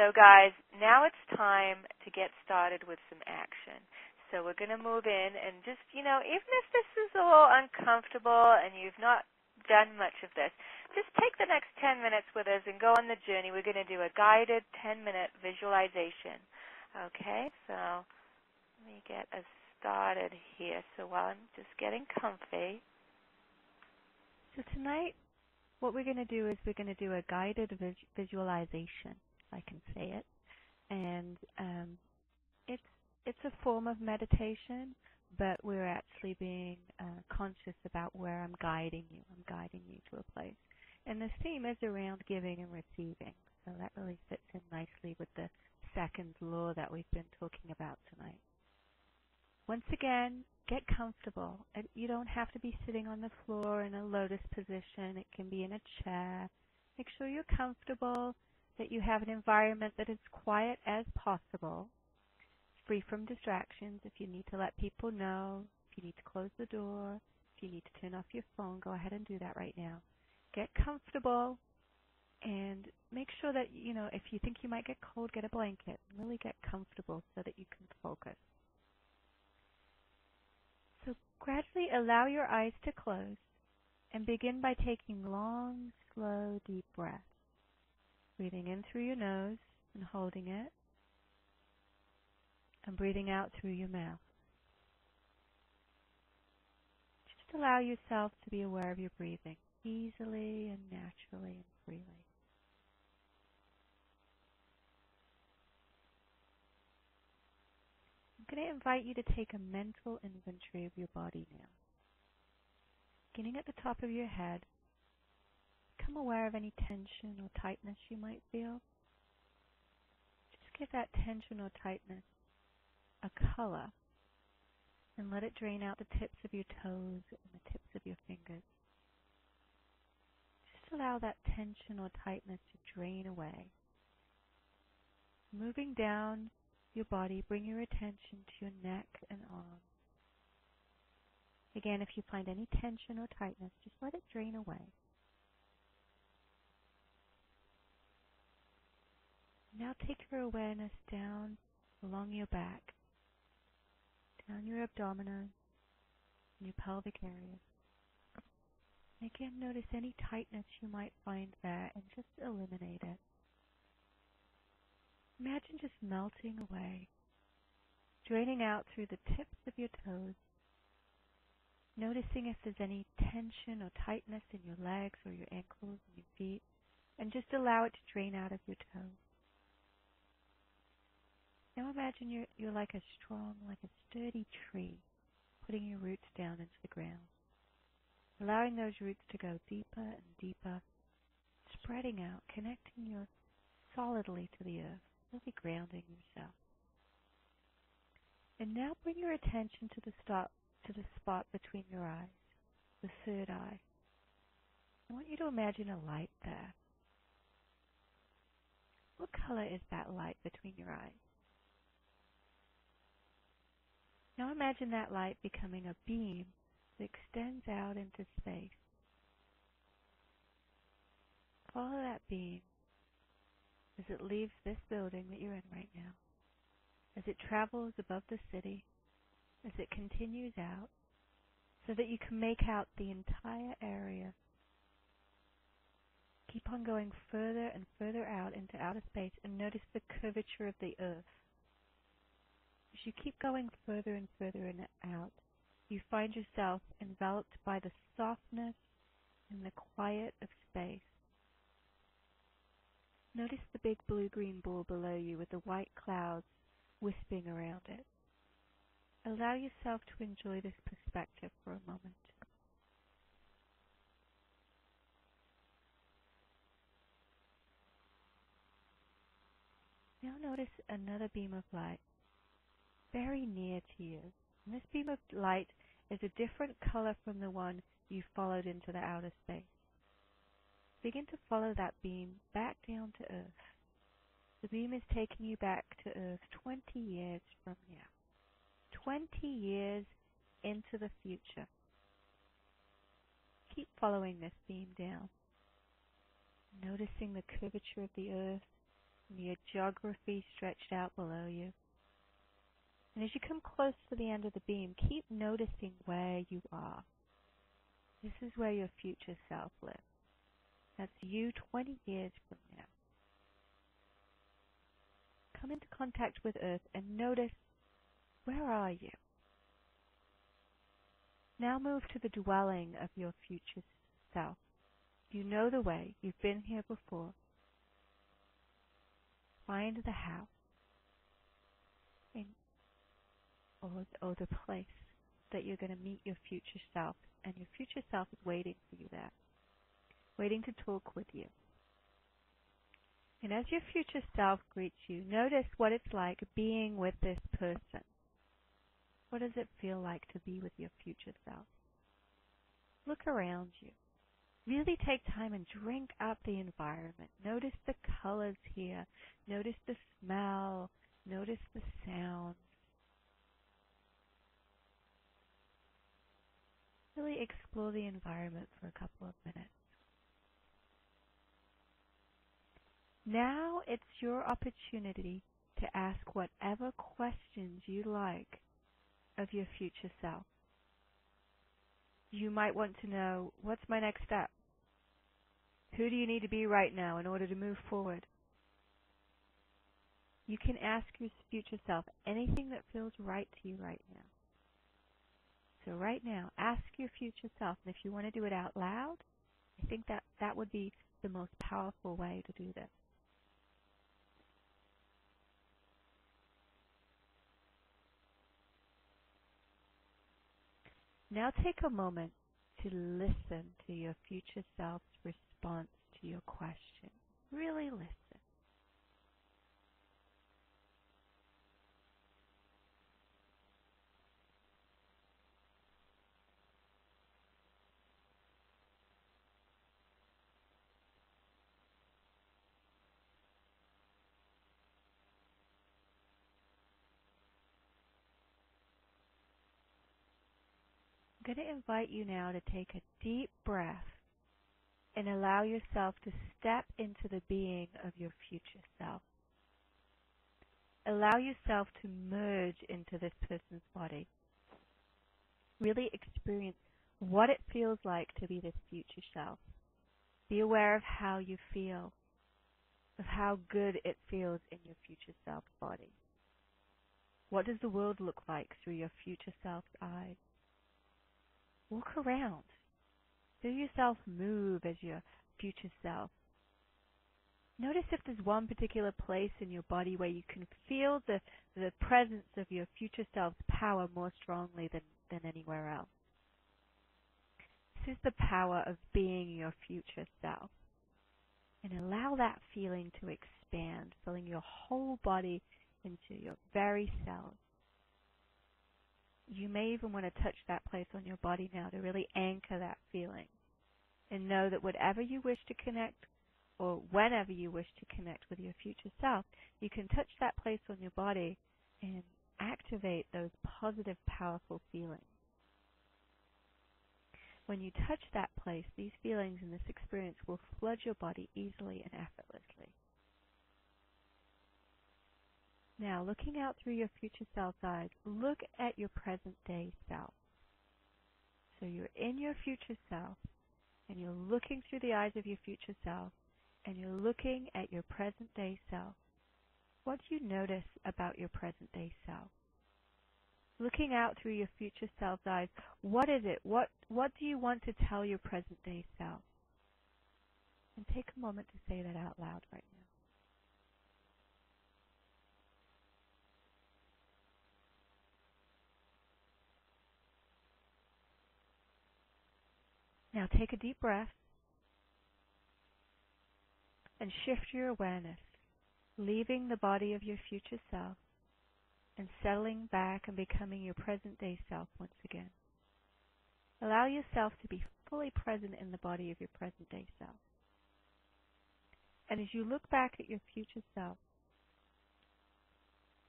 So guys, now it's time to get started with some action. So we're going to move in and just, even if this is a little uncomfortable and you've not done much of this, just take the next 10 minutes with us and go on the journey. We're going to do a guided 10-minute visualization. Okay, so let me get us started here. So while I'm just getting comfy. So tonight, what we're going to do is we're going to do a guided visualization, if I can say it. And it's a form of meditation, but we're actually being conscious about where I'm guiding you. I'm guiding you to a place. And this theme is around giving and receiving. So that really fits in nicely with the second law that we've been talking about tonight. Once again, get comfortable. You don't have to be sitting on the floor in a lotus position. It can be in a chair. Make sure you're comfortable, that you have an environment that is quiet as possible, free from distractions. If you need to let people know, if you need to close the door, if you need to turn off your phone, go ahead and do that right now. Get comfortable and make sure that, if you think you might get cold, get a blanket. Really get comfortable so that you can focus. So gradually allow your eyes to close and begin by taking long, slow, deep breaths. Breathing in through your nose and holding it, and breathing out through your mouth. Just allow yourself to be aware of your breathing easily and naturally and freely. I'm going to invite you to take a mental inventory of your body now. Beginning at the top of your head, become aware of any tension or tightness you might feel. Just give that tension or tightness a color and let it drain out the tips of your toes and the tips of your fingers. Just allow that tension or tightness to drain away. Moving down your body, bring your attention to your neck and arms. Again, if you find any tension or tightness, just let it drain away. Now take your awareness down along your back, down your abdomen, and your pelvic area. Again, notice any tightness you might find there and just eliminate it. Imagine just melting away, draining out through the tips of your toes, noticing if there's any tension or tightness in your legs or your ankles and your feet, and just allow it to drain out of your toes. Now imagine you're like a sturdy tree, putting your roots down into the ground, allowing those roots to go deeper and deeper, spreading out, connecting you solidly to the earth, really grounding yourself. And now bring your attention to the spot between your eyes, the third eye. I want you to imagine a light there. What color is that light between your eyes? Now imagine that light becoming a beam that extends out into space. Follow that beam as it leaves this building that you're in right now, as it travels above the city, as it continues out, so that you can make out the entire area. Keep on going further and further out into outer space and notice the curvature of the earth. As you keep going further and further out, you find yourself enveloped by the softness and the quiet of space. Notice the big blue-green ball below you with the white clouds wisping around it. Allow yourself to enjoy this perspective for a moment. Now notice another beam of light very near to you. And this beam of light is a different color from the one you followed into the outer space. Begin to follow that beam back down to Earth. The beam is taking you back to Earth 20 years from now. 20 years into the future. Keep following this beam down, noticing the curvature of the Earth, your geography stretched out below you. And as you come close to the end of the beam, keep noticing where you are. This is where your future self lives. That's you 20 years from now. Come into contact with Earth and notice, where are you? Now move to the dwelling of your future self. You know the way. You've been here before. Find the house or the place that you're going to meet your future self. And your future self is waiting for you there, waiting to talk with you. And as your future self greets you, notice what it's like being with this person. What does it feel like to be with your future self? Look around you. Really take time and drink up the environment. Notice the colors here. Notice the smell. Notice the sound. Really explore the environment for a couple of minutes. Now it's your opportunity to ask whatever questions you like of your future self. You might want to know, what's my next step? Who do you need to be right now in order to move forward? You can ask your future self anything that feels right to you right now. So right now, ask your future self, and if you want to do it out loud, I think that would be the most powerful way to do this. Now take a moment to listen to your future self's response to your question. Really listen. I'm going to invite you now to take a deep breath and allow yourself to step into the being of your future self. Allow yourself to merge into this person's body. Really experience what it feels like to be this future self. Be aware of how you feel, of how good it feels in your future self's body. What does the world look like through your future self's eyes? Walk around. Feel yourself move as your future self. Notice if there's one particular place in your body where you can feel the presence of your future self's power more strongly than anywhere else. This is the power of being your future self. And allow that feeling to expand, filling your whole body into your very cells. You may even want to touch that place on your body now to really anchor that feeling. And know that whatever you wish to connect, or whenever you wish to connect with your future self, you can touch that place on your body and activate those positive, powerful feelings. When you touch that place, these feelings and this experience will flood your body easily and effortlessly. Now, looking out through your future self's eyes, look at your present day self. So you're in your future self, and you're looking through the eyes of your future self, and you're looking at your present day self. What do you notice about your present day self? Looking out through your future self's eyes, what is it? What do you want to tell your present day self? And take a moment to say that out loud right now. Now take a deep breath and shift your awareness, leaving the body of your future self and settling back and becoming your present day self once again. Allow yourself to be fully present in the body of your present day self. And as you look back at your future self,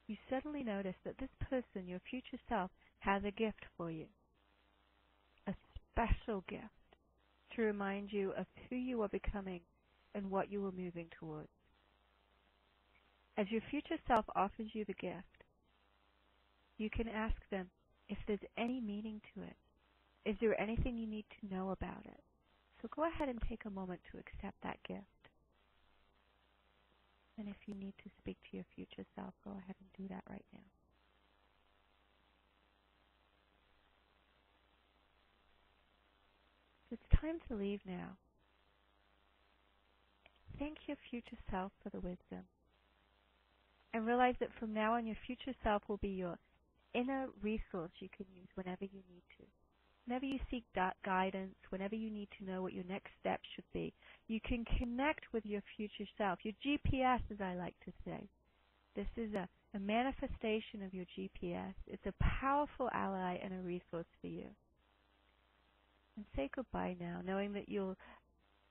you suddenly notice that this person, your future self, has a gift for you. A special gift to remind you of who you are becoming and what you are moving towards. As your future self offers you the gift, you can ask them if there's any meaning to it. Is there anything you need to know about it? So go ahead and take a moment to accept that gift. And if you need to speak to your future self, go ahead and do that right now. It's time to leave now. Thank your future self for the wisdom. And realize that from now on, your future self will be your inner resource you can use whenever you need to. Whenever you seek guidance, whenever you need to know what your next step should be, you can connect with your future self, your GPS, as I like to say. This is a manifestation of your GPS. It's a powerful ally and a resource for you. And say goodbye now, knowing that you'll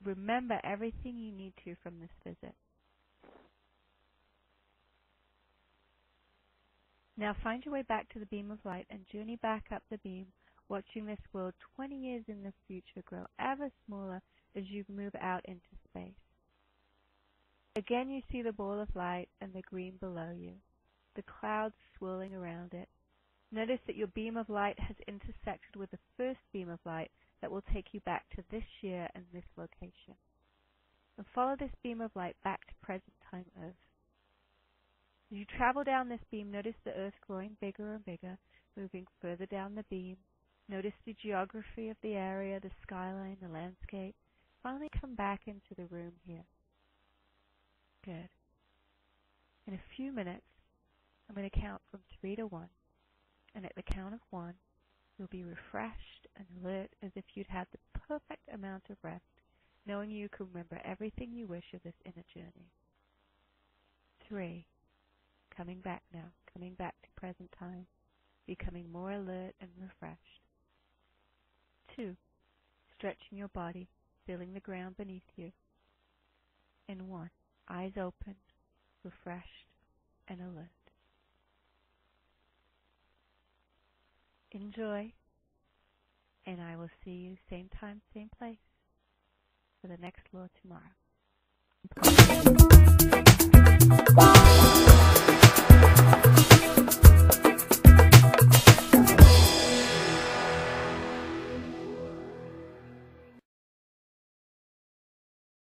remember everything you need to from this visit. Now find your way back to the beam of light and journey back up the beam, watching this world 20 years in the future grow ever smaller as you move out into space. Again, you see the ball of light and the green below you, the clouds swirling around it. Notice that your beam of light has intersected with the first beam of light that will take you back to this year and this location. And follow this beam of light back to present time Earth. As you travel down this beam, notice the Earth growing bigger and bigger, moving further down the beam. Notice the geography of the area, the skyline, the landscape. Finally come back into the room here. Good. In a few minutes, I'm going to count from 3 to 1. And at the count of 1, you'll be refreshed and alert as if you'd had the perfect amount of rest, knowing you can remember everything you wish of this inner journey. 3. Coming back now, coming back to present time, becoming more alert and refreshed. 2. Stretching your body, feeling the ground beneath you. And 1. Eyes open, refreshed and alert. Enjoy, and I will see you same time, same place for the next law tomorrow.